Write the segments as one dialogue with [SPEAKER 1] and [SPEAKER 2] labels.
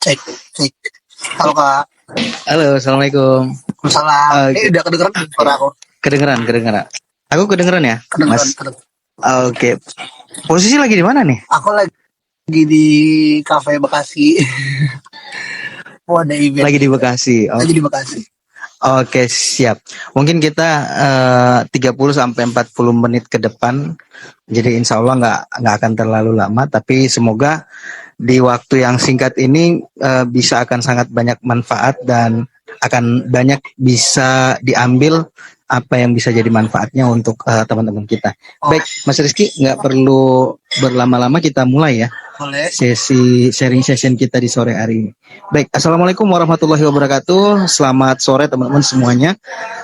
[SPEAKER 1] Cek, cek. Halo Kak.
[SPEAKER 2] Halo, assalamualaikum.
[SPEAKER 1] Salam.
[SPEAKER 2] Oke,
[SPEAKER 1] Udah kedengeran suara aku?
[SPEAKER 2] kedengeran. Aku kedengeran ya,
[SPEAKER 1] Kedengeran,
[SPEAKER 2] Mas.
[SPEAKER 1] kedengeran.
[SPEAKER 2] Oke, posisi lagi di mana nih?
[SPEAKER 1] Aku lagi di kafe Bekasi. Oh, ada event
[SPEAKER 2] Lagi di
[SPEAKER 1] juga.
[SPEAKER 2] Bekasi.
[SPEAKER 1] Lagi di Bekasi.
[SPEAKER 2] Oke, siap. Mungkin kita 30 sampai 40 menit ke depan. Jadi insya Allah nggak akan terlalu lama. Tapi semoga di waktu yang singkat ini bisa akan sangat banyak manfaat dan akan banyak bisa diambil apa yang bisa jadi manfaatnya untuk teman-teman kita. Baik, Mas Rizky, nggak perlu berlama-lama, kita mulai ya
[SPEAKER 1] Boleh.
[SPEAKER 2] sesi sharing session kita di sore hari ini. Baik, assalamualaikum warahmatullahi wabarakatuh. Selamat sore teman-teman semuanya,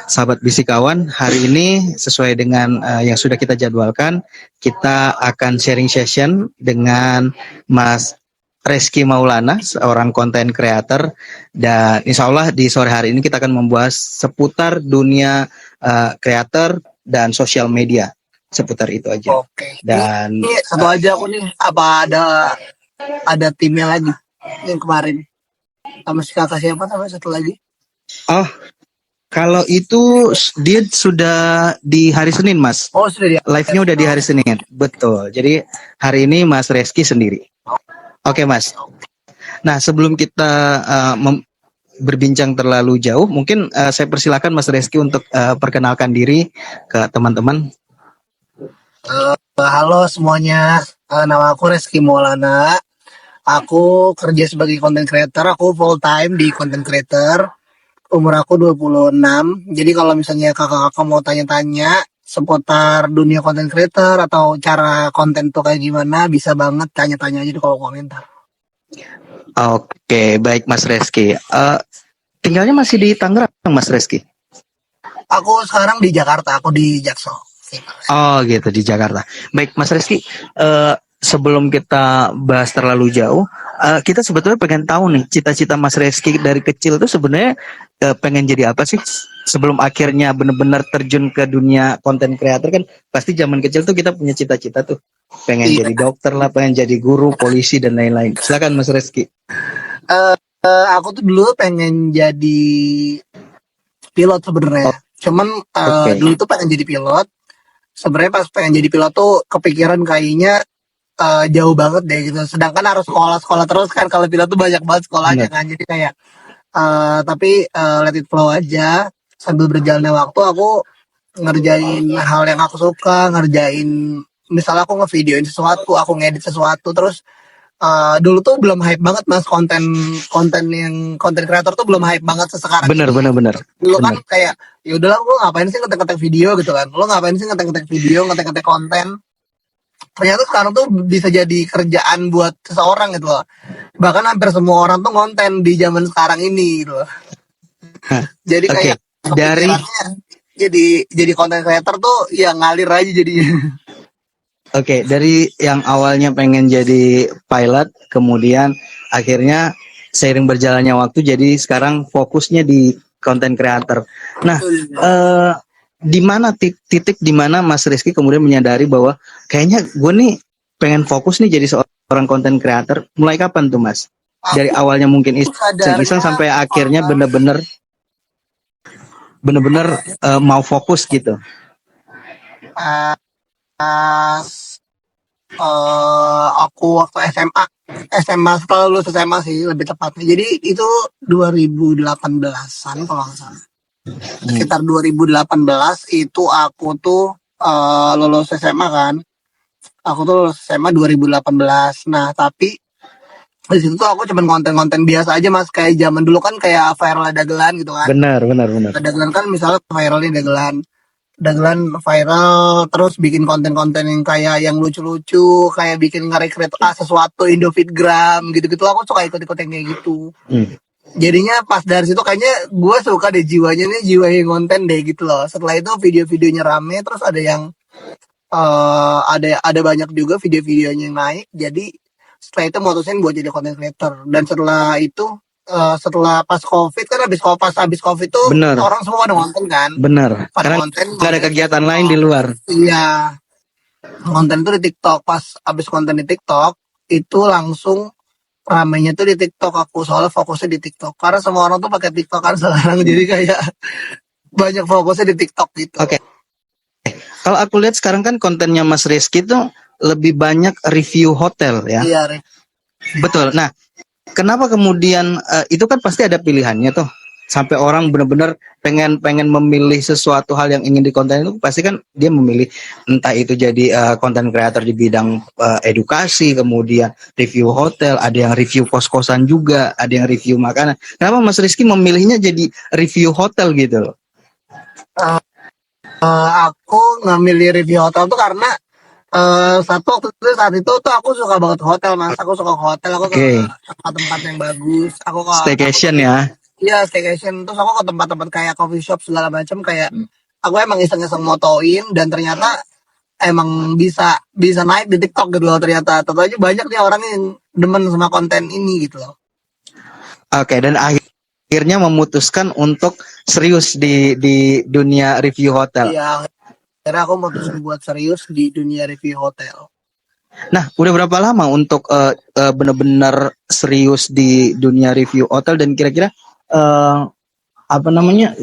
[SPEAKER 2] sahabat bisikawan. Hari ini sesuai dengan yang sudah kita jadwalkan, kita akan sharing session dengan Mas Reski Maulana, seorang konten creator, dan insya Allah di sore hari ini kita akan membahas seputar dunia creator dan sosial media, seputar itu aja.
[SPEAKER 1] Oke.
[SPEAKER 2] Dan
[SPEAKER 1] Ini satu aja aku nih. Apa ada timnya lagi yang kemarin? Sama si kakak siapa sama satu lagi?
[SPEAKER 2] oh, kalau itu dia sudah di hari Senin, Mas.
[SPEAKER 1] Oh, sudah dia.
[SPEAKER 2] Live-nya udah di hari Senin. Betul. Jadi hari ini Mas Reski sendiri. Oke, Mas. Nah, sebelum kita berbincang terlalu jauh, mungkin saya persilakan Mas Reski untuk perkenalkan diri ke teman-teman.
[SPEAKER 1] Halo semuanya. Nama aku Reski Maulana. Aku kerja sebagai content creator. Aku full time di content creator. Umur aku 26. Jadi kalau misalnya kakak-kakak mau tanya-tanya seputar dunia content creator atau cara konten tuh kayak gimana, bisa banget tanya-tanya aja di kolom komentar.
[SPEAKER 2] Oke, baik Mas Reski. Tinggalnya masih di Tangerang, Mas Reski?
[SPEAKER 1] Aku sekarang di Jakarta, aku di Jaksel.
[SPEAKER 2] Oh gitu, di Jakarta. Baik Mas Reski, sebelum kita bahas terlalu jauh, kita sebetulnya pengen tahu nih cita-cita Mas Reski dari kecil itu sebenarnya pengen jadi apa sih? Sebelum akhirnya benar-benar terjun ke dunia konten kreator, kan pasti zaman kecil tuh kita punya cita-cita tuh, pengen jadi dokter lah, pengen jadi guru, polisi dan lain-lain. Silakan Mas Reski.
[SPEAKER 1] Aku tuh dulu pengen jadi pilot sebenarnya. Cuman dulu tuh pengen jadi pilot. Sebenarnya pas pengen jadi pilot tuh kepikiran kayaknya jauh banget deh gitu. Sedangkan harus sekolah terus kan, kalau pilot tuh banyak banget sekolahnya kan. Jadi kayak tapi let it flow aja. Sambil berjalannya waktu aku ngerjain hal yang aku suka, misalnya aku ngevideoin sesuatu, aku ngedit sesuatu, terus dulu tuh belum hype banget mas konten kreator tuh belum hype banget sesekarang.
[SPEAKER 2] Bener.
[SPEAKER 1] Dulu kan kayak ya udahlah, lo ngapain sih ngetek video gitu kan, lo ngapain sih ngetek video, ngetek konten. Ternyata sekarang tuh bisa jadi kerjaan buat seseorang gitu loh. Bahkan hampir semua orang tuh konten di zaman sekarang ini gitu loh. Jadi kayak jadi konten creator tuh ya ngalir aja jadinya.
[SPEAKER 2] Oke, dari yang awalnya pengen jadi pilot, kemudian akhirnya seiring berjalannya waktu jadi sekarang fokusnya di content creator. Nah, di mana titik di mana Mas Rizky kemudian menyadari bahwa kayaknya gue nih pengen fokus nih jadi seorang content creator. Mulai kapan tuh Mas? Dari awalnya mungkin iseng sampai akhirnya bener-bener mau fokus gitu.
[SPEAKER 1] Aku waktu SMA setelah lulus SMA sih lebih tepatnya. Jadi itu 2018-an kalau nggak salah. Sekitar 2018 itu aku tuh lulus SMA kan. Aku tuh lulus SMA 2018. Nah tapi di situ tuh aku cuman konten-konten biasa aja mas, kayak zaman dulu kan kayak viral dagelan gitu kan.
[SPEAKER 2] Benar.
[SPEAKER 1] Dagelan kan misalnya viralnya dagelan viral, terus bikin konten-konten yang kayak yang lucu-lucu, kayak bikin nge-recreate sesuatu Indofitgram gitu-gitu. Aku suka ikut-ikut yang kayak gitu. Jadinya pas dari situ kayaknya gue suka deh jiwanya nih, jiwa yang konten deh gitu loh. Setelah itu video-videonya rame, terus ada yang ada banyak juga video-videonya yang naik. Jadi setelah itu mutusin buat jadi content creator. Dan setelah itu setelah pas COVID kan, habis COVID tuh orang semua pada nonton kan.
[SPEAKER 2] Bener.
[SPEAKER 1] Pada
[SPEAKER 2] karena nggak ada kegiatan lain di luar.
[SPEAKER 1] Iya. Konten tuh di TikTok. Pas habis konten di TikTok itu langsung ramenya tuh di TikTok, aku soalnya fokusnya di TikTok karena semua orang tuh pakai TikTok kan sekarang, jadi kayak banyak fokusnya di TikTok gitu.
[SPEAKER 2] Oke. Kalau aku lihat sekarang kan kontennya Mas Rizky tuh lebih banyak review hotel ya.
[SPEAKER 1] Iya, Re.
[SPEAKER 2] Betul. Nah, kenapa kemudian itu kan pasti ada pilihannya tuh. Sampai orang benar-benar pengen memilih sesuatu hal yang ingin dikonten itu pasti kan dia memilih entah itu jadi konten creator di bidang edukasi, kemudian review hotel, ada yang review kos-kosan juga, ada yang review makanan. Kenapa Mas Rizky memilihnya jadi review hotel gitu loh?
[SPEAKER 1] Aku ngambil review hotel tuh karena satu waktu itu saat itu tuh aku suka banget hotel, Mas. Aku suka ke hotel, aku ke tempat-tempat yang bagus.
[SPEAKER 2] Staycation ya.
[SPEAKER 1] Iya, staycation. Terus aku ke tempat-tempat kayak coffee shop segala macam, kayak aku emang iseng-iseng motoin dan ternyata emang bisa naik di TikTok gitu loh ternyata. Tentu aja banyak nih orang yang demen sama konten ini gitu loh.
[SPEAKER 2] Oke, dan akhirnya memutuskan untuk serius di dunia review hotel.
[SPEAKER 1] Iya, akhirnya aku memutuskan buat serius di dunia review hotel.
[SPEAKER 2] Nah, udah berapa lama untuk benar-benar serius di dunia review hotel, dan kira-kira apa namanya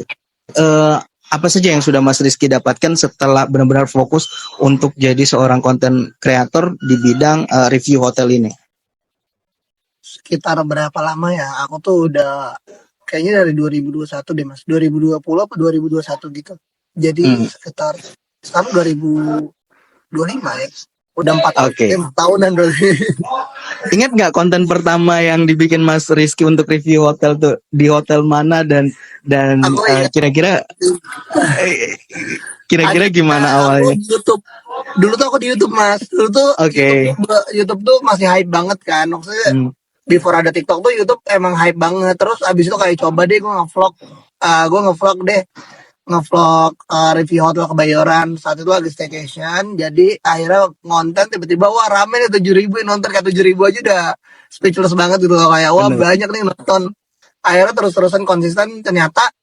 [SPEAKER 2] apa saja yang sudah Mas Rizky dapatkan setelah benar-benar fokus untuk jadi seorang konten kreator di bidang review hotel ini?
[SPEAKER 1] Sekitar berapa lama ya? Aku tuh udah kayaknya dari 2021 deh, Mas. 2020 apa 2021 gitu. Jadi sekitar sekarang 2025 ya. Udah 4 tahun.
[SPEAKER 2] Oke.
[SPEAKER 1] 4 tahunan berarti.
[SPEAKER 2] Ingat nggak konten pertama yang dibikin Mas Rizky untuk review hotel tuh di hotel mana, dan kira-kira gimana awalnya?
[SPEAKER 1] Aku di YouTube. Dulu tuh aku di YouTube, Mas. Dulu tuh YouTube tuh masih hype banget kan. Maksudnya before ada TikTok tuh YouTube emang hype banget. Terus abis itu kayak coba deh gue ngevlog deh. Review hotel Kebayoran. Saat itu lagi staycation, jadi akhirnya ngonten, tiba-tiba wah rame nih 7.000 yang nonton, kayak 7.000 aja udah speechless banget gitu loh, kayak wah banyak nih nonton. Akhirnya terus-terusan konsisten. Ternyata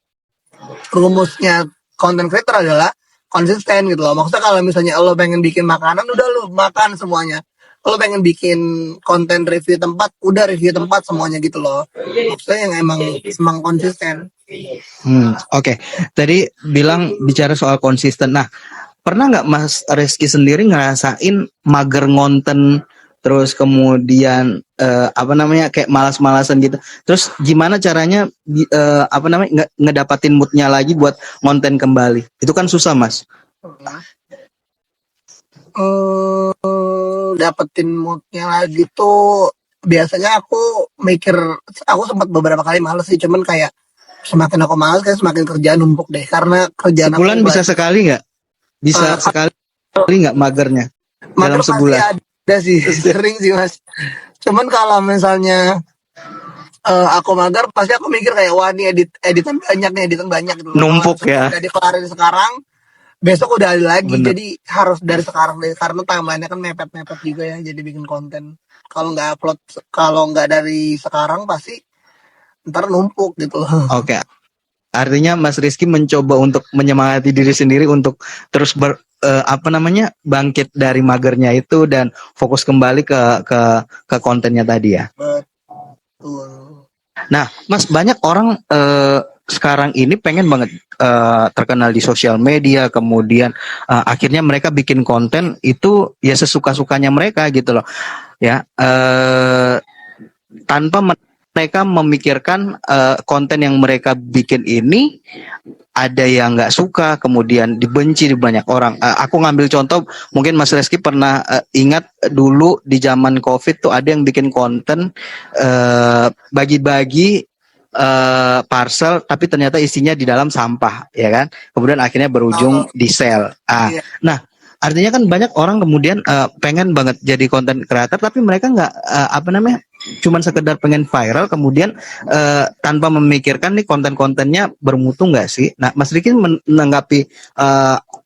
[SPEAKER 1] rumusnya content creator adalah konsisten gitu loh. Maksudnya kalau misalnya lo pengen bikin makanan, udah lo makan semuanya. Lo pengen bikin konten review tempat, udah review tempat semuanya gitu loh. Maksudnya yang emang konsisten.
[SPEAKER 2] Oke. Tadi bicara soal konsisten. Nah, pernah nggak Mas Rizky sendiri ngerasain mager ngonten, terus kemudian kayak malas-malasan gitu? Terus gimana caranya ngedapatin moodnya lagi buat ngonten kembali? Itu kan susah, Mas.
[SPEAKER 1] Dapetin moodnya lagi tuh biasanya aku sempat beberapa kali males sih, cuman kayak semakin aku malas kayak semakin kerjaan numpuk deh, karena kerjaan
[SPEAKER 2] sebulan bisa sekali nggak? Bisa sekali nggak magernya dalam sebulan?
[SPEAKER 1] Ada sih, sering sih Mas. Cuman kalau misalnya aku mager, pasti aku mikir kayak wah nih editan banyak gitu.
[SPEAKER 2] Numpuk ya.
[SPEAKER 1] Udah dikelarin sekarang, besok udah ada lagi. Bener. Jadi harus dari sekarang deh, karena timeline-nya kan mepet-mepet juga ya, jadi bikin konten. Kalau nggak dari sekarang pasti ntar numpuk gitu loh.
[SPEAKER 2] Oke. Artinya Mas Rizky mencoba untuk menyemangati diri sendiri untuk terus bangkit dari magernya itu dan fokus kembali ke kontennya tadi ya. Betul. Nah, Mas, banyak orang sekarang ini pengen banget terkenal di sosial media, kemudian akhirnya mereka bikin konten itu ya sesuka-sukanya mereka gitu loh. Ya, tanpa mereka memikirkan konten yang mereka bikin ini ada yang nggak suka, kemudian dibenci di banyak orang. Aku ngambil contoh, mungkin Mas Rizky pernah ingat dulu di zaman COVID tuh ada yang bikin konten bagi-bagi parcel, tapi ternyata isinya di dalam sampah, ya kan? Kemudian akhirnya berujung di sel. Nah, artinya kan banyak orang kemudian pengen banget jadi konten kreator, tapi mereka nggak cuman sekedar pengen viral, kemudian tanpa memikirkan nih konten-kontennya bermutu nggak sih? Nah, Mas Rizky menanggapi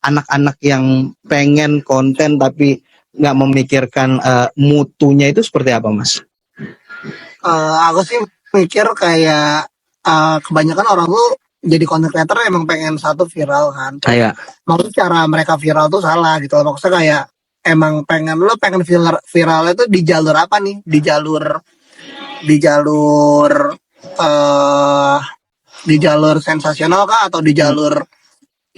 [SPEAKER 2] anak-anak yang pengen konten tapi nggak memikirkan mutunya itu seperti apa, Mas?
[SPEAKER 1] Aku sih mikir kayak kebanyakan orang tuh jadi content creator emang pengen satu viral kan. Maksudnya cara mereka viral tuh salah gitu. Maksudnya kayak emang pengen viral itu di jalur apa nih? Di jalur di jalur eh di jalur sensasional kah atau di jalur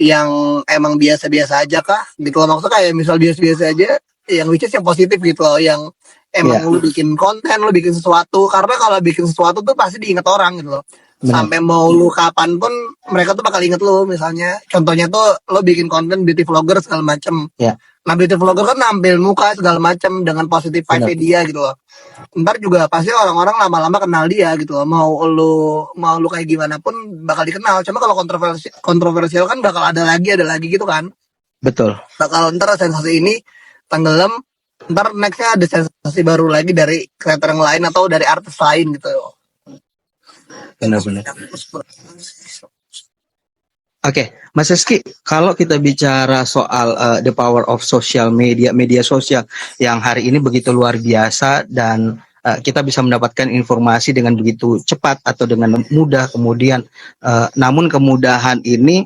[SPEAKER 1] yang emang biasa-biasa aja kah gitu loh. Maksudnya kayak misal biasa-biasa aja yang which is yang positif gitu loh, yang emang
[SPEAKER 2] Iya,
[SPEAKER 1] lu bikin konten, lu bikin sesuatu, karena kalau bikin sesuatu tuh pasti diinget orang gitu loh,
[SPEAKER 2] benar.
[SPEAKER 1] sampai mau lu kapan pun mereka tuh bakal inget lu. Misalnya contohnya tuh lo bikin konten beauty vlogger segala macem,
[SPEAKER 2] Ya,
[SPEAKER 1] nah beauty vlogger kan nampil muka segala macem dengan positif vibe
[SPEAKER 2] benar.
[SPEAKER 1] dia gitu loh, ntar juga pasti orang-orang lama-lama kenal dia gitu loh. Mau lu kayak gimana pun bakal dikenal. Cuma kalau kontroversial kan bakal ada lagi gitu kan.
[SPEAKER 2] Betul.
[SPEAKER 1] Bakal ntar sensasi ini tenggelam, ntar nextnya ada sensasi baru lagi dari kreator yang lain atau dari artis lain gitu.
[SPEAKER 2] Benar-benar. Oke, Mas Rizky, kalau kita bicara soal the power of social media, media sosial yang hari ini begitu luar biasa dan kita bisa mendapatkan informasi dengan begitu cepat atau dengan mudah, kemudian namun kemudahan ini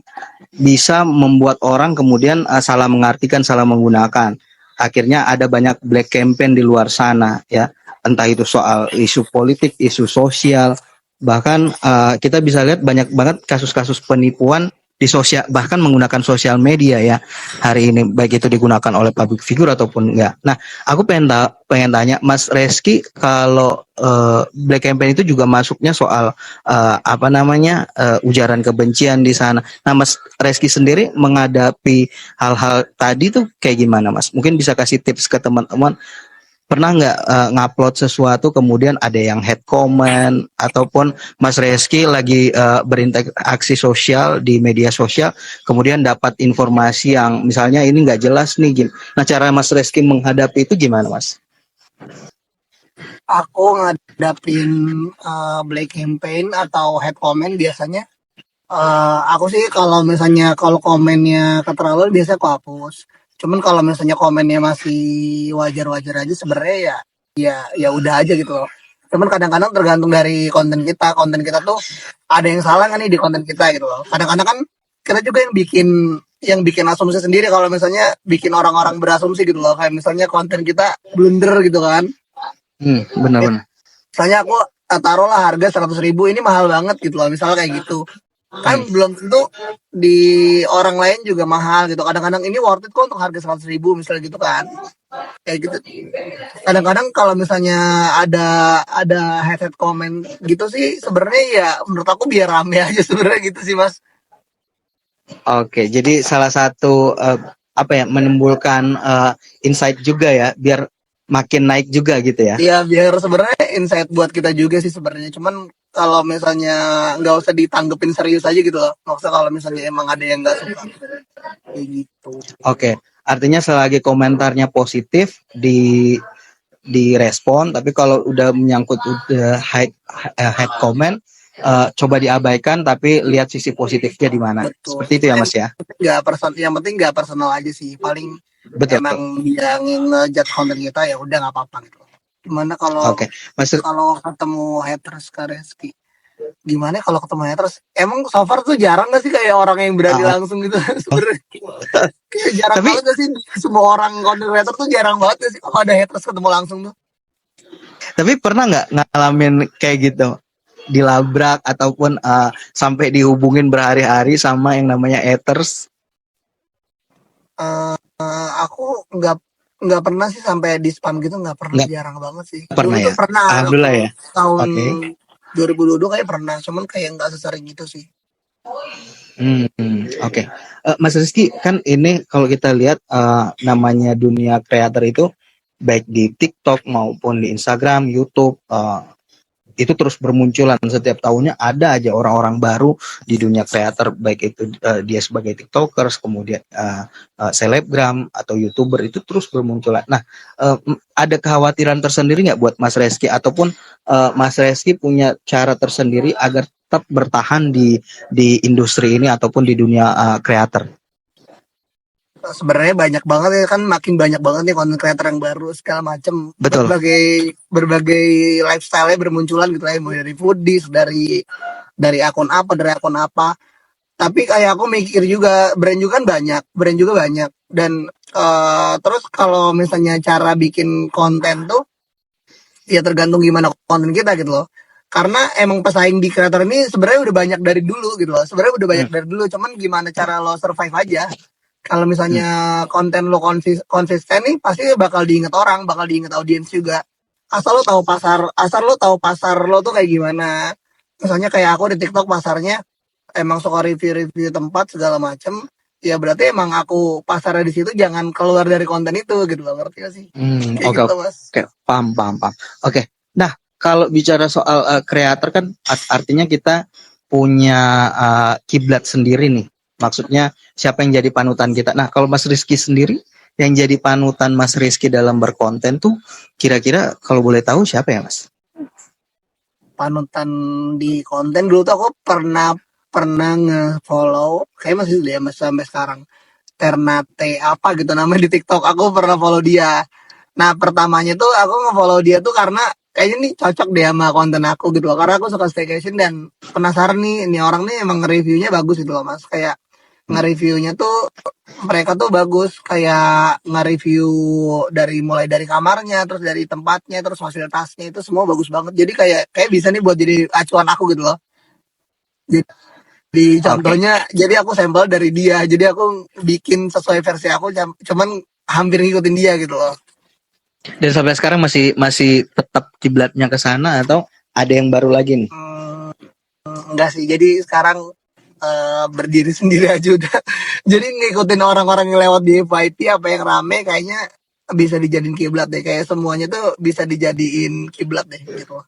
[SPEAKER 2] bisa membuat orang kemudian salah mengartikan, salah menggunakan. Akhirnya ada banyak black campaign di luar sana, ya, entah itu soal isu politik, isu sosial, bahkan kita bisa lihat banyak banget kasus-kasus penipuan di sosial, bahkan menggunakan sosial media ya hari ini, baik itu digunakan oleh public figure ataupun enggak. Nah, aku pengen tanya Mas Reski, kalau black campaign itu juga masuknya soal apa namanya ujaran kebencian di sana. Nah, Mas Reski sendiri menghadapi hal-hal tadi tuh kayak gimana, Mas? Mungkin bisa kasih tips ke teman-teman. Pernah nggak ngupload sesuatu kemudian ada yang head comment ataupun Mas Reski lagi berinteraksi sosial di media sosial kemudian dapat informasi yang misalnya ini nggak jelas nih gini. Nah, cara Mas Reski menghadapi itu gimana, Mas?
[SPEAKER 1] Aku ngadapin black campaign atau head comment biasanya. Aku sih kalau misalnya kalau komennya keterlaluan biasanya aku hapus. Cuman kalau misalnya komennya masih wajar-wajar aja sebenarnya ya udah aja gitu loh. Cuman kadang-kadang tergantung dari konten kita. Konten kita tuh ada yang salah nggak nih di konten kita gitu loh. Kadang-kadang kan kita juga yang bikin asumsi sendiri kalau misalnya bikin orang-orang berasumsi gitu loh. Kayak misalnya konten kita blunder gitu kan.
[SPEAKER 2] Benar-benar.
[SPEAKER 1] Misalnya aku taruhlah harga 100.000 ini mahal banget gitu loh. Misalnya kayak gitu kan belum tentu di orang lain juga mahal gitu. Kadang-kadang ini worth it kok untuk harga 100.000 misalnya gitu kan, kayak gitu. Kadang-kadang kalau misalnya ada headset komen gitu sih sebenarnya ya menurut aku biar rame aja sebenarnya gitu sih mas.
[SPEAKER 2] Oke, jadi salah satu apa ya, menimbulkan insight juga ya, biar makin naik juga gitu ya.
[SPEAKER 1] Ya biar sebenarnya insight buat kita juga sih sebenarnya. Cuman kalau misalnya nggak usah ditanggepin serius aja gitu loh. Nggak usah kalau misalnya emang ada yang nggak suka kayak gitu.
[SPEAKER 2] Oke, artinya selagi komentarnya positif direspon, tapi kalau udah menyangkut udah head comment coba diabaikan tapi lihat sisi positifnya di mana.
[SPEAKER 1] Betul.
[SPEAKER 2] Seperti itu ya, Mas ya.
[SPEAKER 1] Yang penting nggak personal aja sih. Paling
[SPEAKER 2] Betul.
[SPEAKER 1] emang dia ngejat konten kita ya udah nggak apa-apa gitu. Gimana kalau
[SPEAKER 2] Oke, Mas.
[SPEAKER 1] kalau ketemu haters Kak Reski? Gimana kalau ketemu haters? Emang so far tuh jarang gak sih kayak orang yang berani langsung gitu sebenarnya? Kayak jarang
[SPEAKER 2] Tapi
[SPEAKER 1] banget gak sih semua orang konten creator tuh jarang banget gak sih kalau ada haters ketemu langsung tuh?
[SPEAKER 2] tapi pernah nggak ngalamin kayak gitu? Dilabrak ataupun sampai dihubungin berhari-hari sama yang namanya haters?
[SPEAKER 1] Aku nggak pernah sih sampai di spam gitu, nggak pernah,
[SPEAKER 2] Nggak
[SPEAKER 1] jarang banget sih.
[SPEAKER 2] pernah
[SPEAKER 1] Dulu
[SPEAKER 2] ya?
[SPEAKER 1] tuh pernah
[SPEAKER 2] Alhamdulillah ya.
[SPEAKER 1] tahun
[SPEAKER 2] Oke.
[SPEAKER 1] 2022 kayak pernah, cuman kayak nggak sesering itu sih.
[SPEAKER 2] Oke. Mas Rizky, kan ini kalau kita lihat namanya dunia kreator itu baik di TikTok maupun di Instagram, YouTube, itu terus bermunculan setiap tahunnya ada aja orang-orang baru di dunia kreator, baik itu dia sebagai tiktokers, kemudian selebgram atau youtuber itu terus bermunculan. Nah, ada kekhawatiran tersendiri nggak buat Mas Reski ataupun Mas Reski punya cara tersendiri agar tetap bertahan di industri ini ataupun di dunia kreator?
[SPEAKER 1] Sebenarnya banyak banget ya kan, makin banyak banget nih konten creator yang baru segala macem.
[SPEAKER 2] Betul.
[SPEAKER 1] Berbagai lifestyle-nya bermunculan gitu ya, mulai dari foodies, dari akun apa. Tapi kayak aku mikir juga brand juga banyak dan terus kalau misalnya cara bikin konten tuh ya tergantung gimana konten kita gitu loh. Karena emang pesaing di kreator ini sebenarnya udah banyak dari dulu gitu loh. Sebenarnya udah banyak
[SPEAKER 2] Hmm.
[SPEAKER 1] dari dulu, cuman gimana cara lo survive aja. Kalau
[SPEAKER 2] Hmm.
[SPEAKER 1] misalnya konten lo konsisten nih, pasti bakal diinget orang, bakal diinget audiens juga. Asal lo tahu pasar lo tuh kayak gimana. Misalnya kayak aku di TikTok pasarnya emang suka review-review tempat segala macem. Ya berarti emang aku pasarnya di situ, jangan keluar dari konten itu gitu loh, ngerti gak sih? Kayak
[SPEAKER 2] Oke,
[SPEAKER 1] gitu mas.
[SPEAKER 2] oke, paham. Oke, nah kalau bicara soal kreator kan artinya kita punya kiblat sendiri nih. Maksudnya siapa yang jadi panutan kita. Nah, kalau Mas Rizky sendiri yang jadi panutan Mas Rizky dalam berkonten tuh kira-kira kalau boleh tahu siapa ya, Mas?
[SPEAKER 1] Panutan di konten dulu tuh aku pernah nge-follow, kayak masih dia masih sampai sekarang. Ternate apa gitu namanya di TikTok. Aku pernah follow dia. Nah, pertamanya tuh aku nge-follow dia tuh karena kayaknya nih cocok deh sama konten aku gitu loh. Karena aku suka staycation dan penasaran nih, ini orang nih emang nge-reviewnya bagus gitu loh mas. Kayak nge-reviewnya tuh mereka tuh bagus, kayak nge-review mulai dari kamarnya, terus dari tempatnya, terus fasilitasnya itu semua bagus banget. Jadi kayak bisa nih buat jadi acuan aku gitu loh. Jadi
[SPEAKER 2] Oke.
[SPEAKER 1] contohnya, jadi aku sampel dari dia. Jadi aku bikin sesuai versi aku, cuman hampir ngikutin dia gitu loh.
[SPEAKER 2] Dan sampai sekarang masih masih tetap kiblatnya ke sana atau ada yang baru lagi nih?
[SPEAKER 1] Enggak sih, jadi sekarang berdiri sendiri aja udah. Jadi ngikutin orang-orang yang lewat di FYP apa yang rame kayaknya bisa dijadiin kiblat deh. Kayak semuanya tuh bisa dijadiin kiblat deh gitu.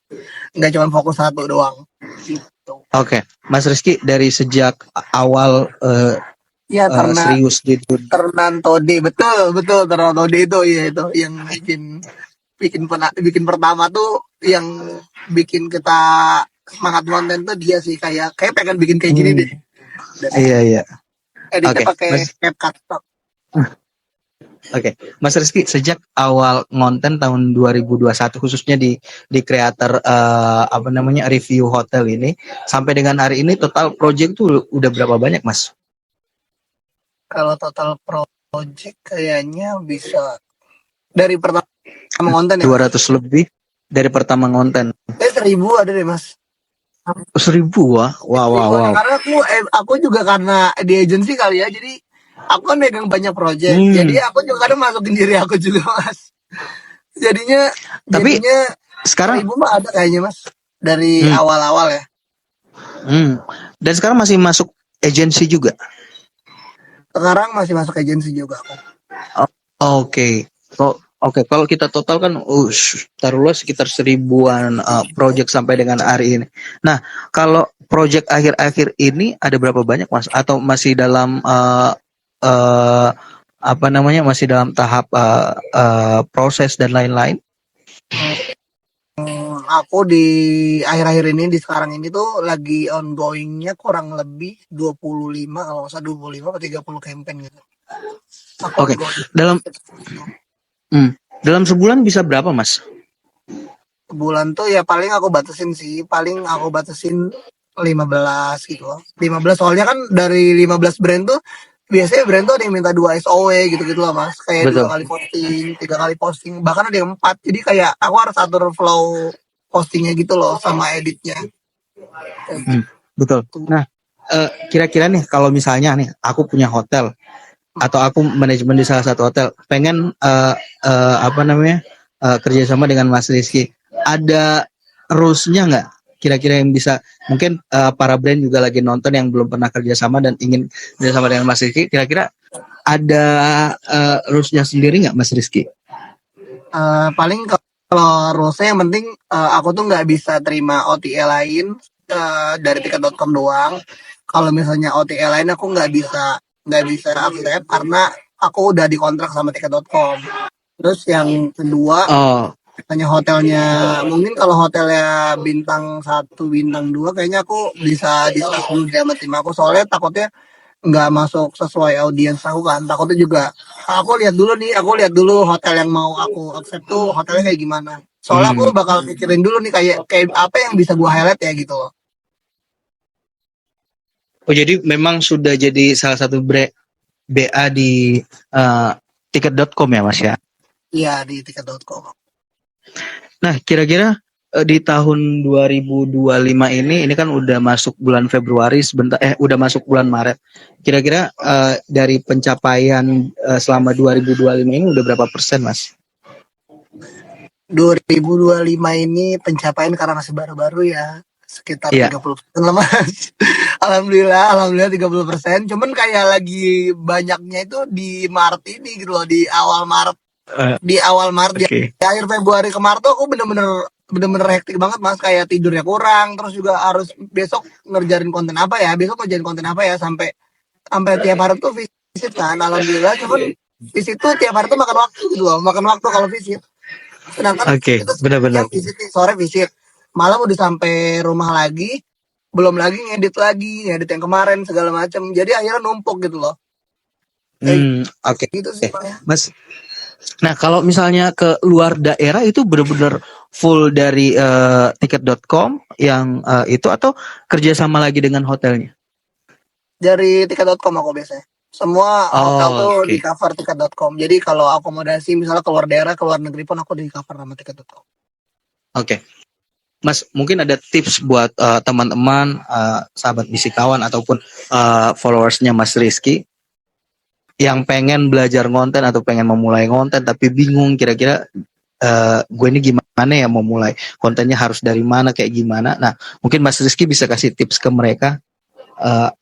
[SPEAKER 1] Nggak cuma fokus satu doang. Gitu.
[SPEAKER 2] Oke, Mas Rizky dari sejak awal
[SPEAKER 1] Ya karena
[SPEAKER 2] serius di
[SPEAKER 1] Ternan Tode, betul Ternan Tode itu ya itu yang bikin pertama tuh yang bikin kita semangat konten tuh dia sih, kayak pengen bikin kayak gini deh.
[SPEAKER 2] Iya.
[SPEAKER 1] Editnya
[SPEAKER 2] Oke,
[SPEAKER 1] pakai CapCut.
[SPEAKER 2] Oke, Mas Rizky sejak awal ngonten tahun 2021 khususnya di creator apa namanya review hotel ini sampai dengan hari ini total project tuh udah berapa banyak, Mas?
[SPEAKER 1] Kalau total project kayaknya bisa dari pertama konten ya.
[SPEAKER 2] 200 lebih dari pertama ngonten.
[SPEAKER 1] 1000 ada deh mas.
[SPEAKER 2] 1000 wah. Wow.
[SPEAKER 1] Karena aku juga karena di agency kali ya, jadi aku kan megang banyak project. Jadi aku juga kadang masukin diri aku juga mas. Jadinya
[SPEAKER 2] Tapi sekarang
[SPEAKER 1] 1000 mah ada kayaknya mas dari awal-awal ya.
[SPEAKER 2] Dan sekarang masih masuk agensi juga.
[SPEAKER 1] Sekarang masih masuk agensi juga aku.
[SPEAKER 2] Oke. Oke, kalau kita total kan taruhlah sekitar 1000-an project sampai dengan hari ini. Nah, kalau project akhir-akhir ini ada berapa banyak, Mas? Atau masih dalam apa namanya? Masih dalam tahap proses dan lain-lain?
[SPEAKER 1] Aku di akhir-akhir ini, di sekarang ini tuh lagi ongoingnya kurang lebih 25, kalau nggak salah 25 atau 30 campaign gitu.
[SPEAKER 2] Oke. Dalam sebulan bisa berapa, Mas?
[SPEAKER 1] Sebulan tuh ya paling aku batasin 15 gitu loh. 15, soalnya kan dari 15 brand tuh biasanya brand tuh ada yang minta 2 SOW gitu-gitu lah mas. Kayak
[SPEAKER 2] Betul.
[SPEAKER 1] 2 kali posting, 3 kali posting, bahkan ada yang 4. Jadi kayak aku harus atur flow postingnya gitu loh sama editnya.
[SPEAKER 2] Betul. Nah, kira-kira nih kalau misalnya nih aku punya hotel atau aku manajemen di salah satu hotel, pengen apa namanya kerjasama dengan Mas Rizky, ada rules-nya nggak? Kira-kira yang bisa mungkin para brand juga lagi nonton yang belum pernah kerjasama dan ingin kerjasama dengan Mas Rizky, kira-kira ada rules-nya sendiri nggak, Mas Rizky?
[SPEAKER 1] Paling kalau rulesnya yang penting aku tuh nggak bisa terima OTA lain dari tiket.com doang. Kalau misalnya OTA lain aku nggak bisa accept karena aku udah dikontrak sama tiket.com. Terus yang kedua, hanya hotelnya, mungkin kalau hotelnya bintang 1, bintang 2 kayaknya aku bisa discuss dulu sama tim aku, soalnya takutnya nggak masuk sesuai audiens aku kan. Takutnya juga aku lihat dulu hotel yang mau aku accept tuh hotelnya kayak gimana. Soalnya aku bakal pikirin dulu nih kayak apa yang bisa gua highlight ya gitu loh.
[SPEAKER 2] Oh, jadi memang sudah jadi salah satu BA di tiket.com ya, Mas ya?
[SPEAKER 1] Iya, di tiket.com.
[SPEAKER 2] Nah, kira-kira di tahun 2025 ini kan udah masuk bulan Februari sebentar, udah masuk bulan Maret. Kira-kira dari pencapaian selama 2025 ini udah berapa persen, Mas?
[SPEAKER 1] 2025 ini pencapaian karena masih baru-baru ya, sekitar
[SPEAKER 2] Iya.
[SPEAKER 1] 30% lah Mas. Alhamdulillah 30%. Cuman kayak lagi banyaknya itu di Maret ini gitu loh, di awal Maret. Di awal Maret, di
[SPEAKER 2] Oke.
[SPEAKER 1] akhir Februari ke Maret tuh aku bener-bener hektik banget Mas, kayak tidurnya kurang, terus juga harus besok ngerjain konten apa ya, sampai sampai tiap hari tuh visit kan. Alhamdulillah, cuman visit tuh tiap hari tuh makan waktu gitu loh, kalau visit. Sedangkan
[SPEAKER 2] Oke,
[SPEAKER 1] itu
[SPEAKER 2] benar-benar.
[SPEAKER 1] siang visit nih, sore visit, malam udah sampai rumah lagi, belum lagi ngedit yang kemarin segala macam, jadi akhirnya numpuk gitu loh.
[SPEAKER 2] Oke.
[SPEAKER 1] Gitu sih Pak ya.
[SPEAKER 2] Mas, nah kalau misalnya ke luar daerah itu benar-benar full dari tiket.com yang itu atau kerjasama lagi dengan hotelnya?
[SPEAKER 1] Dari tiket.com aku biasanya. Semua hotel tuh di
[SPEAKER 2] Oke.
[SPEAKER 1] cover tiket.com. Jadi kalau akomodasi misalnya keluar daerah, keluar negeri pun aku di cover sama tiket.com.
[SPEAKER 2] Oke. Mas, mungkin ada tips buat teman-teman, sahabat bisikawan ataupun followersnya Mas Rizky yang pengen belajar konten atau pengen memulai konten tapi bingung kira-kira gue ini gimana ya mau mulai kontennya harus dari mana kayak gimana. Nah, mungkin Mas Rizky bisa kasih tips ke mereka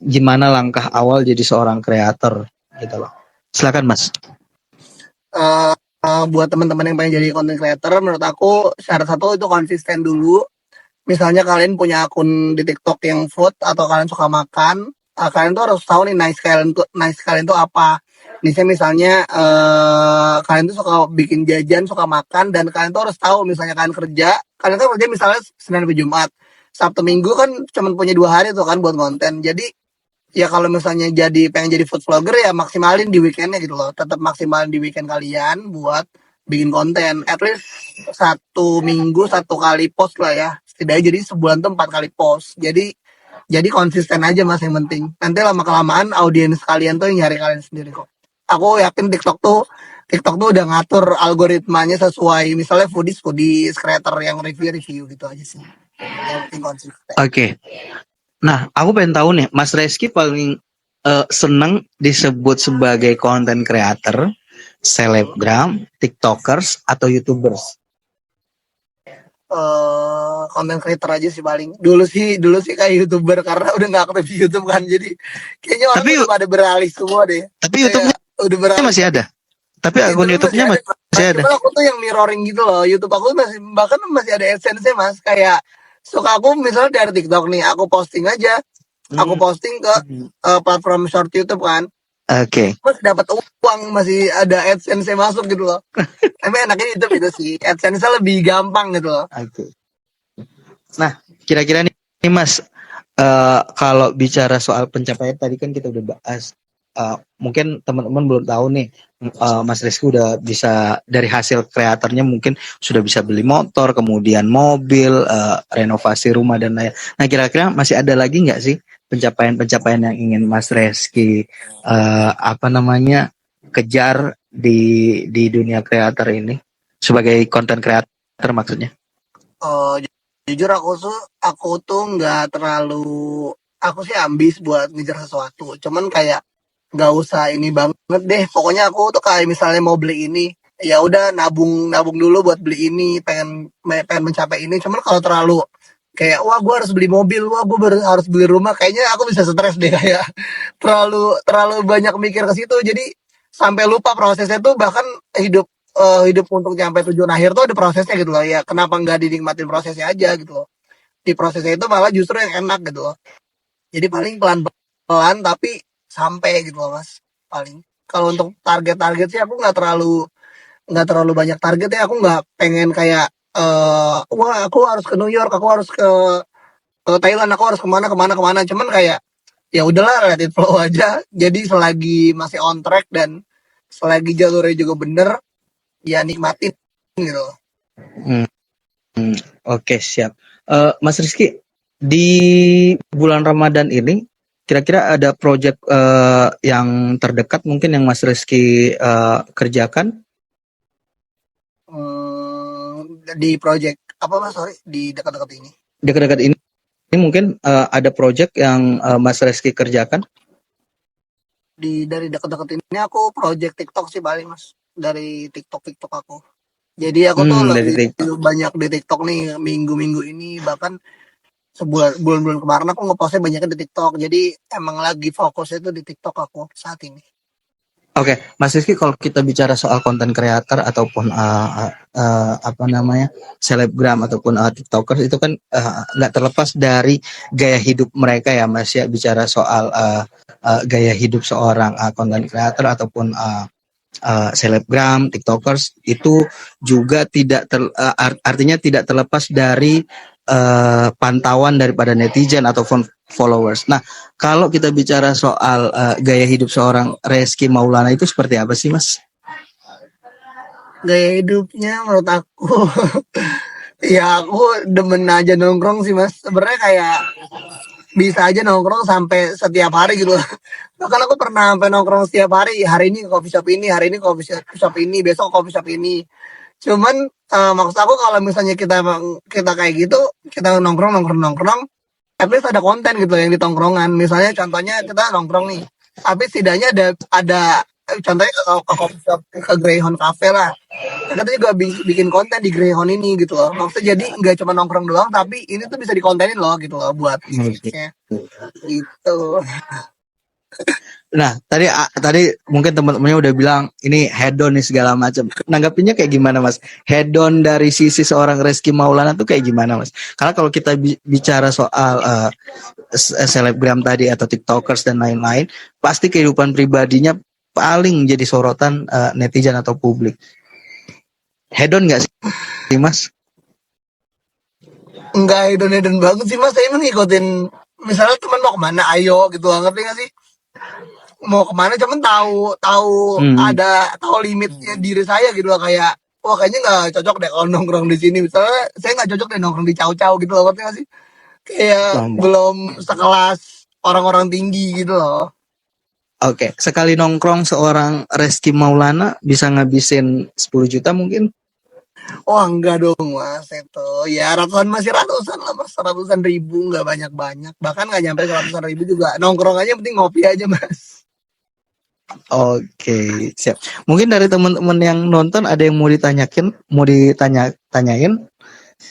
[SPEAKER 2] gimana langkah awal jadi seorang kreator gitu loh. Silakan Mas.
[SPEAKER 1] Buat teman-teman yang pengen jadi content creator, menurut aku syarat satu itu konsisten dulu. Misalnya kalian punya akun di TikTok yang food atau kalian suka makan, kalian tuh harus tahu nih nice kalian tuh apa. Misalnya kalian tuh suka bikin jajan, suka makan, dan kalian tuh harus tahu misalnya kalian kan kerja misalnya Senin sampai Jumat, Sabtu Minggu kan cuma punya 2 hari tuh kan buat konten. Jadi ya kalau misalnya pengen jadi food vlogger ya maksimalin di weekendnya gitu loh, tetap maksimalin di weekend kalian buat bikin konten, at least 1 minggu 1 kali post lah ya, setidaknya jadi sebulan tuh 4 kali post. Jadi konsisten aja Mas, yang penting nanti lama kelamaan audiens kalian tuh yang nyari kalian sendiri kok. Aku yakin TikTok tuh udah ngatur algoritmanya sesuai misalnya foodies creator yang review gitu aja sih, yang penting konsisten.
[SPEAKER 2] Oke. Nah, aku pengen tahu nih, Mas Rizky paling seneng disebut sebagai content creator, selebgram, tiktokers, atau youtubers?
[SPEAKER 1] Konten creator aja sih paling. Dulu sih kayak YouTuber karena udah nggak aktif di YouTube kan. Jadi kayaknya orang
[SPEAKER 2] Tapi
[SPEAKER 1] udah pada beralih semua deh.
[SPEAKER 2] tapi
[SPEAKER 1] Kayak
[SPEAKER 2] YouTube-nya
[SPEAKER 1] udah beralih.
[SPEAKER 2] masih ada. Tapi akun
[SPEAKER 1] YouTube
[SPEAKER 2] YouTube-nya masih ada.
[SPEAKER 1] Cuman aku tuh yang mirroring gitu loh. YouTube aku bahkan masih ada AdSense-nya Mas. Kayak suka aku misalnya dari TikTok nih, aku posting aja. Aku posting ke platform short YouTube kan.
[SPEAKER 2] Oke.
[SPEAKER 1] Mas dapat uang, masih ada AdSense masuk gitu loh. Emang enaknya itu sih. AdSense lebih gampang gitu loh.
[SPEAKER 2] Oke. Nah, kira-kira nih Mas, kalau bicara soal pencapaian tadi kan kita udah bahas. Mungkin teman-teman belum tahu nih, Mas Rizky udah bisa dari hasil kreatornya mungkin sudah bisa beli motor, kemudian mobil, renovasi rumah dan lain. Nah, kira-kira masih ada lagi nggak sih pencapaian-pencapaian yang ingin Mas Rizky kejar di dunia kreator ini sebagai konten kreator maksudnya?
[SPEAKER 1] Jujur aku tuh nggak terlalu, aku sih ambis buat ngejar sesuatu, cuman kayak nggak usah ini banget deh, pokoknya aku tuh kayak misalnya mau beli ini, ya udah nabung nabung dulu buat beli ini, pengen mencapai ini. Cuman kalau terlalu kayak wah gue harus beli mobil, wah gue harus beli rumah, kayaknya aku bisa stres deh. Kayak terlalu banyak mikir ke situ, jadi sampai lupa prosesnya tuh. Bahkan hidup hidup untuk nyampe tujuan akhir tuh ada prosesnya gitu loh ya, kenapa nggak dinikmatin prosesnya aja gitu loh. Di prosesnya itu malah justru yang enak gitu loh. Jadi paling pelan-pelan tapi sampai gitu loh Mas. Paling kalau untuk target-target sih aku nggak terlalu banyak target ya. Aku nggak pengen kayak wah aku harus ke New York, aku harus ke Thailand, aku harus kemana kemana kemana. Cuman kayak ya udahlah, let it flow aja. Jadi selagi masih on track dan selagi jalurnya juga bener, ya nikmatin gitu loh.
[SPEAKER 2] Oke, siap. Mas Rizky, di bulan Ramadan ini kira-kira ada proyek yang terdekat mungkin yang Mas Rizky kerjakan?
[SPEAKER 1] di project apa mas, sorry, di dekat-dekat ini.
[SPEAKER 2] Dekat-dekat ini mungkin ada project yang Mas Reski kerjakan?
[SPEAKER 1] Dari dekat-dekat ini aku project TikTok sih paling mas, dari TikTok aku. Jadi aku tuh
[SPEAKER 2] Dari
[SPEAKER 1] lagi
[SPEAKER 2] TikTok.
[SPEAKER 1] banyak di TikTok nih minggu-minggu ini, bahkan bulan-bulan kemarin aku ngepostnya banyaknya di TikTok. Jadi emang lagi fokusnya tuh di TikTok aku saat ini.
[SPEAKER 2] Oke, Mas Rizky, kalau kita bicara soal konten kreator ataupun apa namanya selebgram ataupun tiktokers itu kan nggak terlepas dari gaya hidup mereka ya, Mas ya. Bicara soal gaya hidup seorang konten kreator ataupun selebgram, tiktokers itu juga tidak artinya tidak terlepas dari pantauan daripada netizen ataupun followers. Nah, kalau kita bicara soal gaya hidup seorang Reski Maulana itu seperti apa sih, Mas?
[SPEAKER 1] Gaya hidupnya menurut aku ya aku demen aja nongkrong sih mas. Sebenarnya kayak bisa aja nongkrong sampai setiap hari gitu. Bahkan aku pernah sampai nongkrong setiap hari. Hari ini ke coffee shop ini, hari ini coffee shop ini, besok coffee shop ini. Cuman maksud aku kalau misalnya kita kayak gitu, kita nongkrong, at least ada konten gitu yang di tongkrongan. Misalnya contohnya kita nongkrong nih, tapi setidaknya ada contohnya ke coffee shop, ke Greyhound Cafe lah. Kita juga bikin konten di Greyhound ini gitu loh. Maksudnya jadi nggak cuma nongkrong doang, tapi ini tuh bisa dikontenin loh gitu loh buat bisnisnya. Gitu.
[SPEAKER 2] Nah, tadi mungkin teman-temannya udah bilang ini hedon nih segala macam. Nanggapinnya kayak gimana, Mas? Hedon dari sisi seorang Reski Maulana tuh kayak gimana, Mas? Karena kalau kita bicara soal selebgram tadi atau tiktokers dan lain-lain, pasti kehidupan pribadinya paling jadi sorotan netizen atau publik. Hedon nggak sih, Mas?
[SPEAKER 1] Enggak hedon banget sih mas. Saya emang ngikutin misalnya teman mau kemana, ayo gitu, ngerti nggak sih? Mau kemana cuman tahu tahu limitnya diri saya gitu loh, kayak wah kayaknya nggak cocok deh kalau nongkrong di sini, misalnya saya nggak cocok deh nongkrong di Cau gitu loh, ngerti nggak sih? Kayak belum sekelas orang-orang tinggi gitu loh.
[SPEAKER 2] Oke, sekali nongkrong seorang Reski Maulana bisa ngabisin 10 juta mungkin?
[SPEAKER 1] Oh enggak dong mas, itu ya masih ratusan lah mas, ratusan ribu, nggak banyak-banyak, bahkan nggak nyampe ratusan ribu juga. Nongkrong aja penting ngopi aja mas.
[SPEAKER 2] Oke, siap. Mungkin dari teman-teman yang nonton ada yang mau tanyain,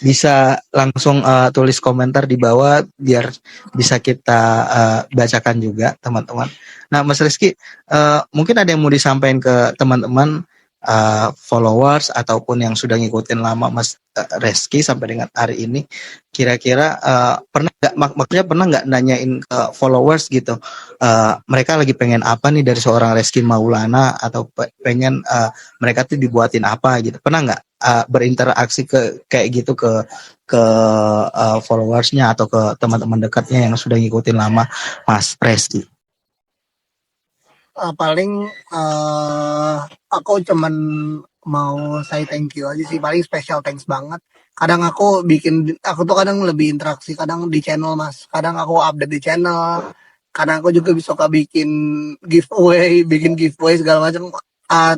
[SPEAKER 2] bisa langsung tulis komentar di bawah biar bisa kita bacakan juga teman-teman. Nah, Mas Rizky, mungkin ada yang mau disampaikan ke teman-teman followers ataupun yang sudah ngikutin lama Mas Rizky sampai dengan hari ini. Kira-kira maksudnya pernah nggak nanyain ke followers gitu, mereka lagi pengen apa nih dari seorang Reski Maulana atau pengen mereka tuh dibuatin apa gitu, pernah nggak berinteraksi kayak gitu ke followersnya atau ke teman-teman dekatnya yang sudah ngikutin lama Mas Reski?
[SPEAKER 1] Paling aku cuman mau say thank you aja sih, paling special thanks banget. Kadang aku tuh kadang lebih interaksi kadang di channel mas, kadang aku update di channel, kadang aku juga bisa bikin giveaway segala macam.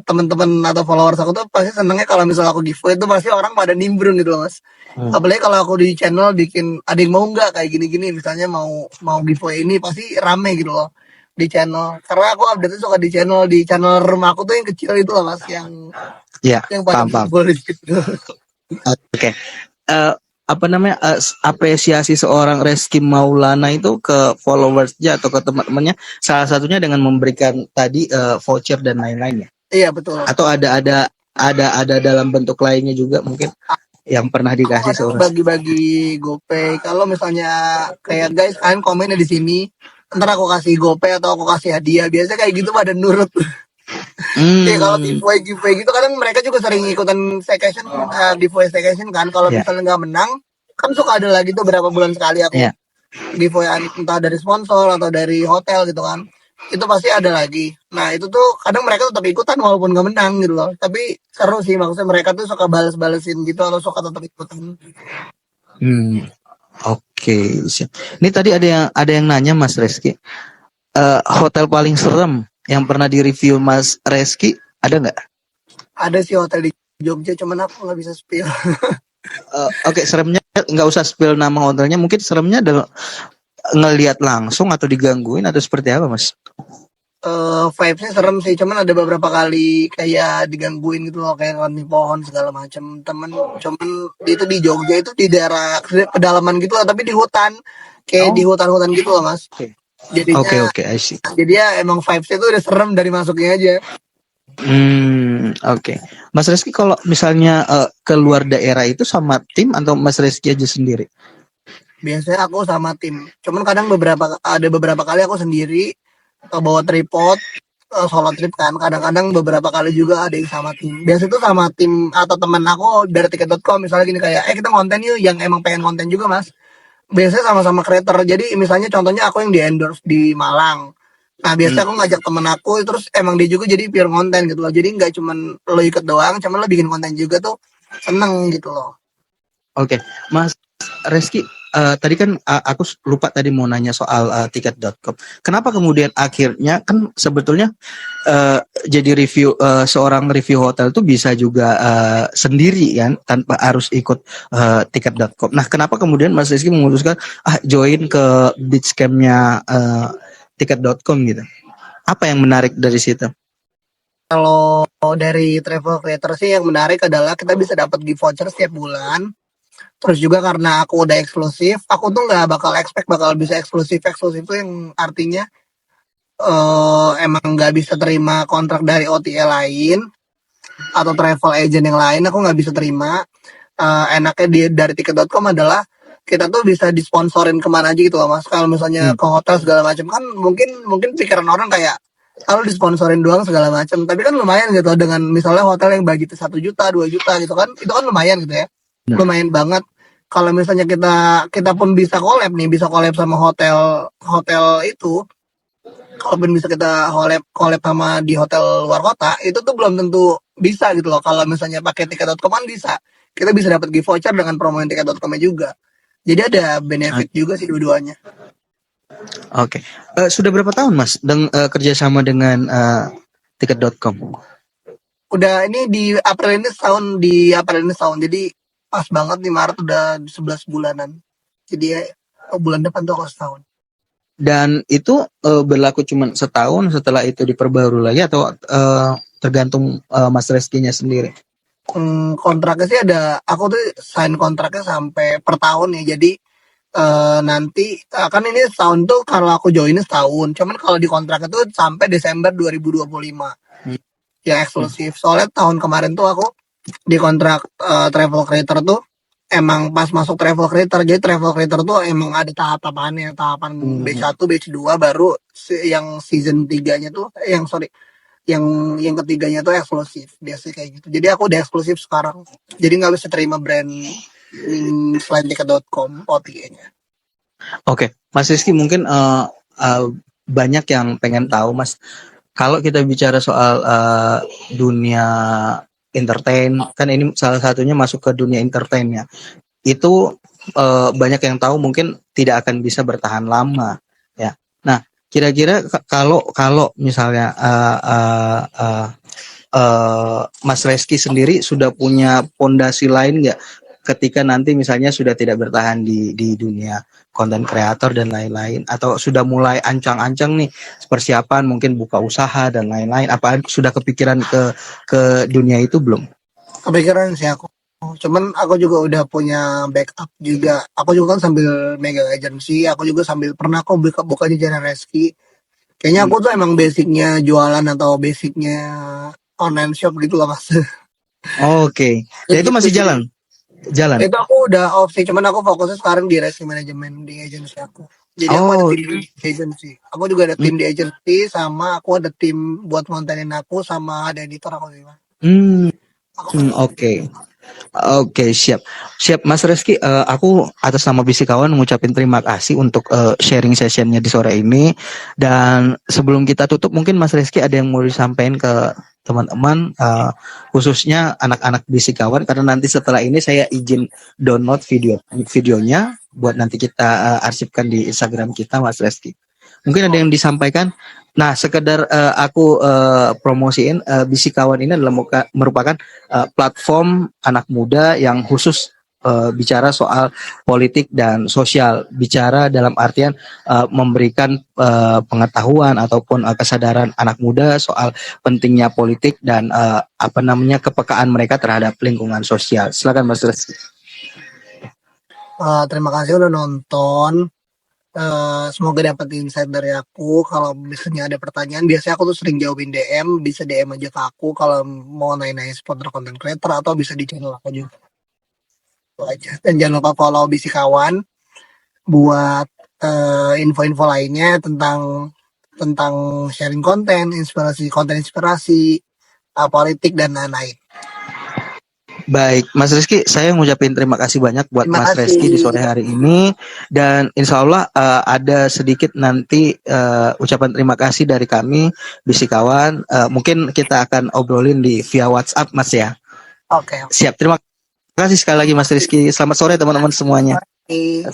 [SPEAKER 1] Teman-teman atau followers aku tuh pasti senengnya kalau misalnya aku giveaway itu pasti orang pada nimbrung gitu loh mas. Apalagi kalau aku di channel bikin ada yang mau nggak kayak gini-gini, misalnya mau giveaway ini pasti rame gitu loh di channel, karena aku update suka di channel rumah aku tuh yang kecil itu loh mas, yang pada kumpul di situ.
[SPEAKER 2] Oke. Apa namanya apresiasi seorang Reski Maulana itu ke followersnya atau ke teman-temannya salah satunya dengan memberikan tadi voucher dan lain-lainnya.
[SPEAKER 1] Iya betul.
[SPEAKER 2] Atau ada dalam bentuk lainnya juga mungkin yang pernah dikasih seorang.
[SPEAKER 1] Bagi-bagi GoPay. Kalau misalnya kayak guys kalian komennya di sini, ntar aku kasih GoPay atau aku kasih hadiah. Biasanya kayak gitu pada nurut. Ya kalau giveaway gitu kadang mereka juga sering ikutan staycation, giveaway staycation kan. Kalau misalnya nggak menang, kan suka ada lagi tuh berapa bulan sekali aku giveaway, entah dari sponsor atau dari hotel gitu kan. Itu pasti ada lagi. Nah itu tuh kadang mereka tetap ikutan walaupun nggak menang gitu loh. Tapi seru sih, maksudnya mereka tuh suka bales-balesin gitu atau suka tetap ikutan.
[SPEAKER 2] Oke. Ini tadi ada yang nanya Mas Reski, hotel paling serem yang pernah direview Mas Reski ada nggak?
[SPEAKER 1] Ada sih hotel di Jogja, cuman aku nggak bisa spill.
[SPEAKER 2] Oke, seremnya nggak usah spill nama hotelnya. Mungkin seremnya adalah ngelihat langsung atau digangguin atau seperti apa, Mas?
[SPEAKER 1] Vibes-nya serem sih, cuman ada beberapa kali kayak digangguin gitu loh, kayak di pohon segala macam. Cuman itu di Jogja itu di daerah pedalaman gitu loh, tapi di hutan, kayak di
[SPEAKER 2] Oh,
[SPEAKER 1] hutan-hutan gitu loh mas.
[SPEAKER 2] oke. Oke,
[SPEAKER 1] Jadinya
[SPEAKER 2] oke, I see.
[SPEAKER 1] jadi ya emang vibes-nya tuh udah serem dari masuknya aja.
[SPEAKER 2] Oke. Mas Reski kalau misalnya keluar daerah itu sama tim atau Mas Reski aja sendiri?
[SPEAKER 1] Biasanya aku sama tim. Cuman kadang ada beberapa kali aku sendiri bawa tripod, solo trip kan. Kadang-kadang beberapa kali juga ada yang sama tim. Biasanya tuh sama tim atau temen aku dari tiket.com misalnya gini kayak, kita konten yuk yang emang pengen konten juga mas. Biasanya sama-sama creator. Jadi misalnya contohnya aku yang di endorse di Malang. Nah biasanya
[SPEAKER 2] Hmm.
[SPEAKER 1] aku ngajak temen aku, terus emang dia juga jadi pure konten gitu loh. Jadi nggak cuman lo ikut doang, cuman lo bikin konten juga tuh seneng gitu loh.
[SPEAKER 2] Oke, Mas Reski, tadi kan aku lupa tadi mau nanya soal tiket.com. Kenapa kemudian akhirnya kan sebetulnya jadi seorang review hotel tuh bisa juga sendiri kan tanpa harus ikut tiket.com. Nah, kenapa kemudian Mas Reski memutuskan join ke beach campnya tiket.com gitu? Apa yang menarik dari situ?
[SPEAKER 1] Kalau dari travel creator sih yang menarik adalah kita bisa dapat gift voucher setiap bulan. Terus juga karena aku udah eksklusif, aku tuh nggak bakal expect bakal bisa eksklusif. Eksklusif tuh yang artinya emang nggak bisa terima kontrak dari OTA lain atau travel agent yang lain. Aku nggak bisa terima. Enaknya dari tiket.com adalah kita tuh bisa disponsorin kemana aja gitu loh mas. Kalau misalnya
[SPEAKER 2] Hmm.
[SPEAKER 1] ke hotel segala macam kan mungkin pikiran orang kayak kalau disponsorin doang segala macam, tapi kan lumayan gitu dengan misalnya hotel yang budget 1 juta 2 juta gitu kan, itu kan lumayan gitu ya,
[SPEAKER 2] Nah,
[SPEAKER 1] lumayan banget. Kalau misalnya kita kita pun bisa collab nih, bisa collab sama hotel hotel itu, kalaupun bisa kita collab sama di hotel luar kota, itu tuh belum tentu bisa gitu loh. Kalau misalnya pakai tiket.com kan bisa, kita bisa dapat gift voucher dengan promoin tiket.com-nya juga. Jadi ada benefit juga sih dua-duanya.
[SPEAKER 2] Oke. Sudah berapa tahun Mas kerjasama dengan tiket.com?
[SPEAKER 1] Udah ini di April ini setahun. Jadi pas banget di Maret udah 11 bulanan. Jadi bulan depan tuh aku setahun.
[SPEAKER 2] Dan itu berlaku cuma setahun, setelah itu diperbarui lagi atau tergantung Mas Reskinya sendiri?
[SPEAKER 1] Kontraknya sih ada, aku tuh sign kontraknya sampai per tahun ya. Jadi nanti kan ini setahun tuh kalau aku joinnya setahun. Cuman kalau di kontraknya tuh sampai Desember 2025
[SPEAKER 2] Hmm.
[SPEAKER 1] yang eksklusif. Soalnya tahun kemarin tuh aku di kontrak travel creator tuh emang pas masuk travel creator. Jadi travel creator tuh emang ada tahapannya, tahapan B1, B2 baru yang season 3-nya tuh yang ketiganya tuh eksklusif. Biasanya kayak gitu. Jadi aku udah eksklusif sekarang. Jadi nggak bisa terima brand selain tiket.com OTA-nya.
[SPEAKER 2] Oke, Mas Rizky mungkin banyak yang pengen tahu Mas. Kalau kita bicara soal dunia entertain, kan ini salah satunya masuk ke dunia entertain ya. Itu banyak yang tahu mungkin tidak akan bisa bertahan lama ya. Nah, kira-kira kalau misalnya Mas Reski sendiri sudah punya pondasi lain nggak ketika nanti misalnya sudah tidak bertahan di dunia konten kreator dan lain-lain, atau sudah mulai ancang-ancang nih persiapan mungkin buka usaha dan lain-lain, apa sudah kepikiran ke dunia itu belum?
[SPEAKER 1] Kepikiran sih aku. Cuman aku juga udah punya backup juga. Aku juga kan sambil megang agency, aku juga sambil pernah kok buka jajaran Reski. Kayaknya aku tuh emang basicnya jualan atau basicnya online shop gitu loh mas.
[SPEAKER 2] Oke. Dan itu masih
[SPEAKER 1] Jadi
[SPEAKER 2] jalan.
[SPEAKER 1] itu aku udah off sih, cuman aku fokusnya sekarang di Reski manajemen di agency aku. Jadi aku ada
[SPEAKER 2] Oh.
[SPEAKER 1] tim di agency. Aku juga ada tim di agency, sama aku ada tim buat kontenin aku, sama ada editor aku juga.
[SPEAKER 2] Oke. Oke, siap. Siap Mas Reski, aku atas nama Bisikawan mengucapkan terima kasih untuk sharing sessionnya di sore ini. Dan sebelum kita tutup, mungkin Mas Reski ada yang mau disampaikan ke teman-teman, khususnya anak-anak Bisikawan, karena nanti setelah ini saya izin download videonya buat nanti kita arsipkan di Instagram kita, Mas Reski. Mungkin ada yang disampaikan. Nah, sekedar aku promosiin Bisikawan ini adalah merupakan platform anak muda yang khusus bicara soal politik dan sosial, bicara dalam artian memberikan pengetahuan ataupun kesadaran anak muda soal pentingnya politik dan kepekaan mereka terhadap lingkungan sosial. Silakan Mas Rizky.
[SPEAKER 1] Terima kasih udah nonton. Semoga dapat insight dari aku. Kalau misalnya ada pertanyaan, biasanya aku tuh sering jawabin DM. Bisa DM aja ke aku kalau mau nanya-nanya seputar content creator, atau bisa di channel aku juga. Itu aja. Dan jangan lupa follow Bisikawan buat info-info lainnya tentang sharing konten inspirasi, politik dan lain-lain.
[SPEAKER 2] Baik, Mas Rizky, saya ngucapin terima kasih banyak buat
[SPEAKER 1] Terima
[SPEAKER 2] Mas
[SPEAKER 1] kasih.
[SPEAKER 2] Rizky di sore hari ini, dan insya Allah ada sedikit nanti ucapan terima kasih dari kami Bisikawan. Mungkin kita akan obrolin via WhatsApp, Mas ya.
[SPEAKER 1] Oke.
[SPEAKER 2] Siap, terima kasih sekali lagi Mas Rizky. Selamat sore teman-teman semuanya.
[SPEAKER 1] Oke.